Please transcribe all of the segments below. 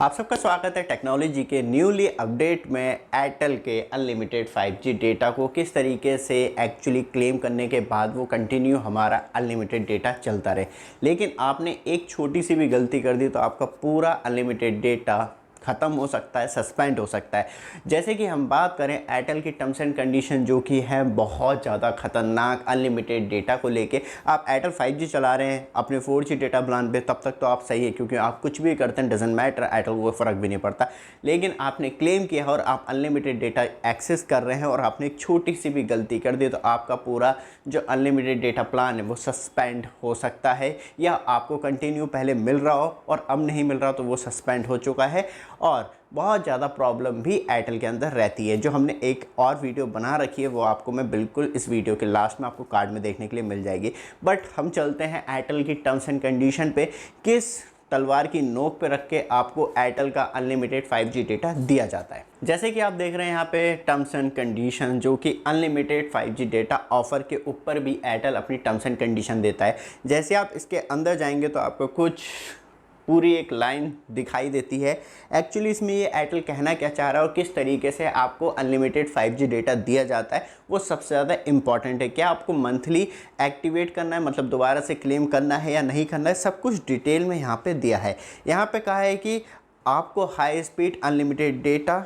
आप सबका स्वागत है टेक्नोलॉजी के न्यूली अपडेट में। एयरटेल के अनलिमिटेड 5G डेटा को किस तरीके से एक्चुअली क्लेम करने के बाद वो कंटिन्यू हमारा अनलिमिटेड डेटा चलता रहे, लेकिन आपने एक छोटी सी भी गलती कर दी तो आपका पूरा अनलिमिटेड डेटा ख़त्म हो सकता है, सस्पेंड हो सकता है। जैसे कि हम बात करें एयरटेल की टर्म्स एंड कंडीशन जो कि है बहुत ज़्यादा ख़तरनाक अनलिमिटेड डेटा को लेके। आप एयरटेल 5G चला रहे हैं अपने 4G डेटा प्लान पे, तब तक तो आप सही है क्योंकि आप कुछ भी करते हैं डजेंट मैटर, एयरटेल को फ़र्क भी नहीं पड़ता। लेकिन आपने क्लेम किया और आप अनलिमिटेड डेटा एक्सेस कर रहे हैं और आपने एक छोटी सी भी गलती कर दी तो आपका पूरा जो अनलिमिटेड डेटा प्लान है वो सस्पेंड हो सकता है, या आपको कंटिन्यू पहले मिल रहा हो और अब नहीं मिल रहा तो वो सस्पेंड हो चुका है। और बहुत ज़्यादा प्रॉब्लम भी एयरटेल के अंदर रहती है, जो हमने एक और वीडियो बना रखी है वो आपको मैं बिल्कुल इस वीडियो के लास्ट में आपको कार्ड में देखने के लिए मिल जाएगी। बट हम चलते हैं एयरटेल की टर्म्स एंड कंडीशन पे, किस तलवार की नोक पे रख के आपको एयरटेल का अनलिमिटेड 5G डेटा दिया जाता है। जैसे कि आप देख रहे हैं यहाँ पे टर्म्स एंड कंडीशन, जो कि अनलिमिटेड 5G डेटा ऑफर के ऊपर भी एयरटेल अपनी टर्म्स एंड कंडीशन देता है। जैसे आप इसके अंदर जाएंगे तो आपको कुछ पूरी एक लाइन दिखाई देती है। एक्चुअली इसमें ये एयरटेल कहना क्या चाह रहा है और किस तरीके से आपको अनलिमिटेड 5G डेटा दिया जाता है वो सबसे ज़्यादा इंपॉर्टेंट है। क्या आपको मंथली एक्टिवेट करना है, मतलब दोबारा से क्लेम करना है या नहीं करना है, सब कुछ डिटेल में यहाँ पे दिया है। यहाँ पे कहा है कि आपको हाई स्पीड अनलिमिटेड डेटा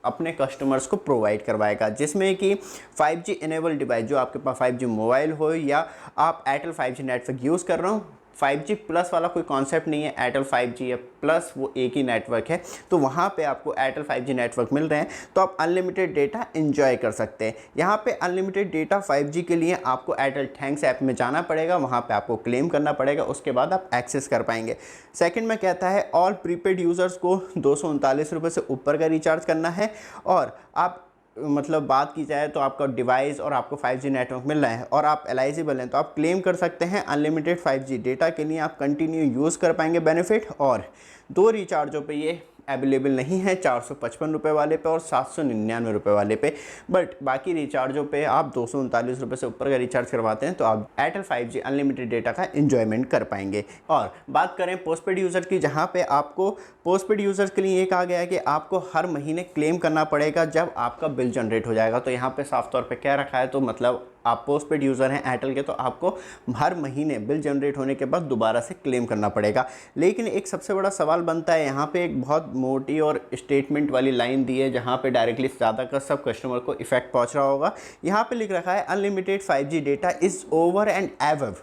अपने कस्टमर्स को प्रोवाइड करवाएगा, जिसमें कि 5G इनेबल डिवाइस, जो आपके पास 5G मोबाइल हो या आप एयरटेल 5G नेटवर्क यूज़ कर रहे हो। 5G प्लस वाला कोई कॉन्सेप्ट नहीं है, एयरटेल 5G या प्लस वो एक ही नेटवर्क है, तो वहाँ पे आपको एयरटेल 5G नेटवर्क मिल रहे हैं तो आप अनलिमिटेड डेटा एंजॉय कर सकते हैं। यहाँ पे अनलिमिटेड डेटा 5G के लिए आपको एयरटेल थैंक्स ऐप में जाना पड़ेगा, वहाँ पे आपको क्लेम करना पड़ेगा, उसके बाद आप एक्सेस कर पाएंगे। सेकंड में कहता है ऑल प्रीपेड यूज़र्स को 239 रुपये से ऊपर का रिचार्ज करना है, और आप मतलब बात की जाए तो आपका डिवाइस और आपको 5G नेटवर्क मिल रहा है और आप एलिजिबल हैं तो आप क्लेम कर सकते हैं अनलिमिटेड 5G डेटा के लिए। आप कंटिन्यू यूज़ कर पाएंगे बेनिफिट। और दो रिचार्जों पे ये अवेलेबल नहीं है, 455 रुपये वाले पे और 799 रुपये वाले पे। बट बाकी रिचार्जों पे आप 239 रुपये से ऊपर का रिचार्ज करवाते हैं तो आप एयरटेल 5G अनलिमिटेड डेटा का एंजॉयमेंट कर पाएंगे। और बात करें पोस्टपेड यूज़र की, जहाँ पे आपको पोस्टपेड यूज़र्स के लिए ये कहा गया है कि आपको हर महीने क्लेम करना पड़ेगा जब आपका बिल जनरेट हो जाएगा। तो यहाँ पे साफ तौर पे क्या रखा है, तो मतलब आप पोस्टपेड यूज़र हैं एयरटेल के तो आपको हर महीने बिल जनरेट होने के बाद दोबारा से क्लेम करना पड़ेगा। लेकिन एक सबसे बड़ा सवाल बनता है, यहाँ पे एक बहुत मोटी और स्टेटमेंट वाली लाइन दी है जहाँ पे डायरेक्टली ज़्यादातर सब कस्टमर को इफेक्ट पहुँच रहा होगा। यहाँ पे लिख रखा है unlimited 5G data is over and above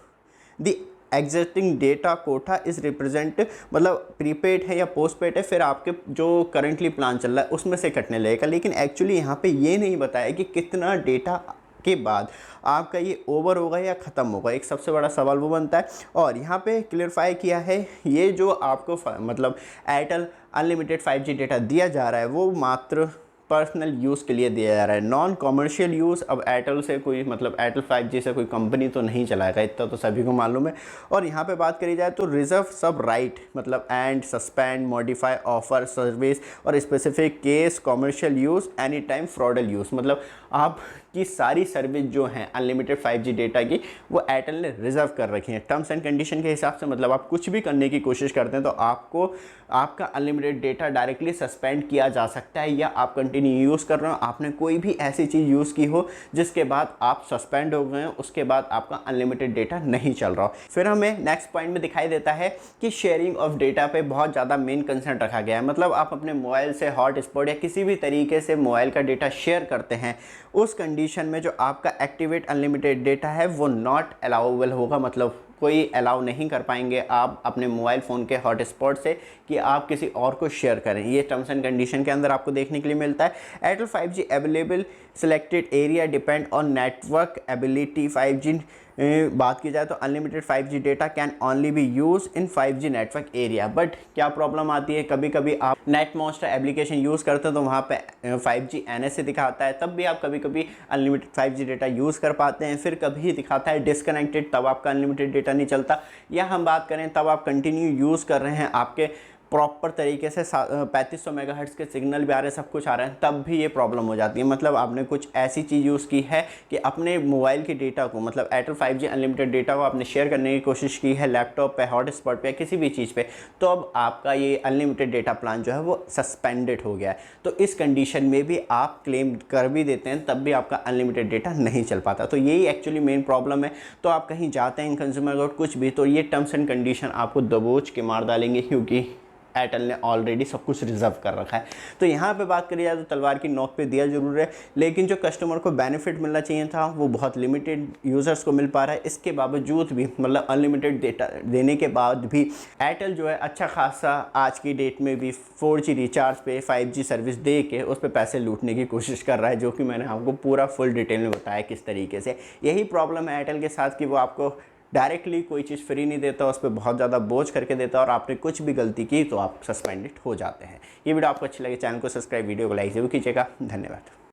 the existing data quota is represent, मतलब प्रीपेड है या पोस्टपेड है, फिर आपके जो करंटली प्लान चल रहा है उसमें से कटने लगेगा। लेकिन एक्चुअली यहाँ पे ये नहीं बताया कि कितना डेटा के बाद आपका ये ओवर होगा या ख़त्म होगा। एक सबसे बड़ा सवाल वो बनता है। और यहाँ पे क्लियरफाई किया है, ये जो आपको मतलब एयरटेल अनलिमिटेड 5G डेटा दिया जा रहा है वो मात्र पर्सनल यूज़ के लिए दिया जा रहा है, नॉन कॉमर्शियल यूज़। अब एयरटेल से कोई मतलब एयरटेल 5G से कोई कंपनी तो नहीं चलाएगा, इतना तो सभी को मालूम है। और यहाँ पे बात करी जाए तो रिजर्व सब राइट, मतलब and suspend modify offer service और specific case commercial use any time fraudulent use, मतलब आपकी सारी सर्विस जो हैं अनलिमिटेड 5G डेटा की वो एयरटेल ने रिजर्व कर रखी हैं टर्म्स एंड कंडीशन के हिसाब से। मतलब आप कुछ भी करने की कोशिश करते हैं तो आपको आपका अनलिमिटेड डेटा डायरेक्टली सस्पेंड किया जा सकता है, या आप कंटिन्यू यूज़ कर रहे हो, आपने कोई भी ऐसी चीज़ यूज़ की हो जिसके बाद आप सस्पेंड हो गए हो, उसके बाद आपका अनलिमिटेड डेटा नहीं चल रहा हो। फिर हमें नेक्स्ट पॉइंट में दिखाई देता है कि शेयरिंग ऑफ डेटा पे बहुत ज़्यादा मेन कंसर्न रखा गया है। मतलब आप अपने मोबाइल से हॉटस्पॉट या किसी भी तरीके से मोबाइल का डेटा शेयर करते हैं, उस कंडीशन में जो आपका एक्टिवेट अनलिमिटेड डेटा है वो नॉट अलाउेबल होगा, मतलब कोई अलाउ नहीं कर पाएंगे आप अपने मोबाइल फ़ोन के हॉटस्पॉट से कि आप किसी और को शेयर करें। ये टर्म्स एंड कंडीशन के अंदर आपको देखने के लिए मिलता है। Airtel 5G available selected area depend on network ability 5G बात की जाए तो unlimited 5G data can only B use in 5G network area. But क्या प्रॉब्लम आती है, कभी कभी आप नेट मॉन्स्टर एप्लीकेशन यूज़ करते हैं तो वहाँ पे 5G NS दिखाता है, तब भी आप कभी कभी अनलिमिटेड 5G डेटा यूज़ कर पाते हैं। फिर कभी दिखाता है डिसकनेक्टेड, तब आपका अनलिमिटेड डेटा नहीं चलता। या हम बात करें तब आप कंटिन्यू यूज़ कर रहे हैं, आपके प्रॉपर तरीके से 3500 मेगाहर्ट्ज़ के सिग्नल भी आ रहे हैं, सब कुछ आ रहा है, तब भी ये प्रॉब्लम हो जाती है। मतलब आपने कुछ ऐसी चीज़ यूज़ की है कि अपने मोबाइल के डेटा को, मतलब एयरटेल 5G अनलिमिटेड डेटा को आपने शेयर करने की कोशिश की है लैपटॉप पे, हॉटस्पॉट पे, किसी भी चीज़ पे, तो अब आपका ये अनलिमिटेड डेटा प्लान जो है वो सस्पेंडेड हो गया है। तो इस कंडीशन में भी आप क्लेम कर भी देते हैं, तब भी आपका अनलिमिटेड डेटा नहीं चल पाता। तो यही एक्चुअली मेन प्रॉब्लम है। तो आप कहीं जाते हैं कंज्यूमर कोर्ट कुछ भी, तो ये टर्म्स एंड कंडीशन आपको दबोच के मार डालेंगे, क्योंकि एयरटेल ने ऑलरेडी सब कुछ रिजर्व कर रखा है। तो यहाँ पे बात करी जाए तो तलवार की नोक पे दिया जरूर है, लेकिन जो कस्टमर को बेनिफिट मिलना चाहिए था वो बहुत लिमिटेड यूज़र्स को मिल पा रहा है। इसके बावजूद भी, मतलब अनलिमिटेड डेटा देने के बाद भी, एयरटेल जो है अच्छा खासा आज की डेट में भी 4G रिचार्ज पे 5G सर्विस दे के उस पर पैसे लूटने की कोशिश कर रहा है, जो कि मैंने आपको पूरा फुल डिटेल में बताया किस तरीके से। यही प्रॉब्लम है एयरटेल के साथ कि वो आपको डायरेक्टली कोई चीज़ फ्री नहीं देता, उस पर बहुत ज़्यादा बोझ करके देता, और आपने कुछ भी गलती की तो आप सस्पेंडेड हो जाते हैं। ये वीडियो आपको अच्छी लगे, चैनल को सब्सक्राइब, वीडियो को लाइक जरूर कीजिएगा। धन्यवाद।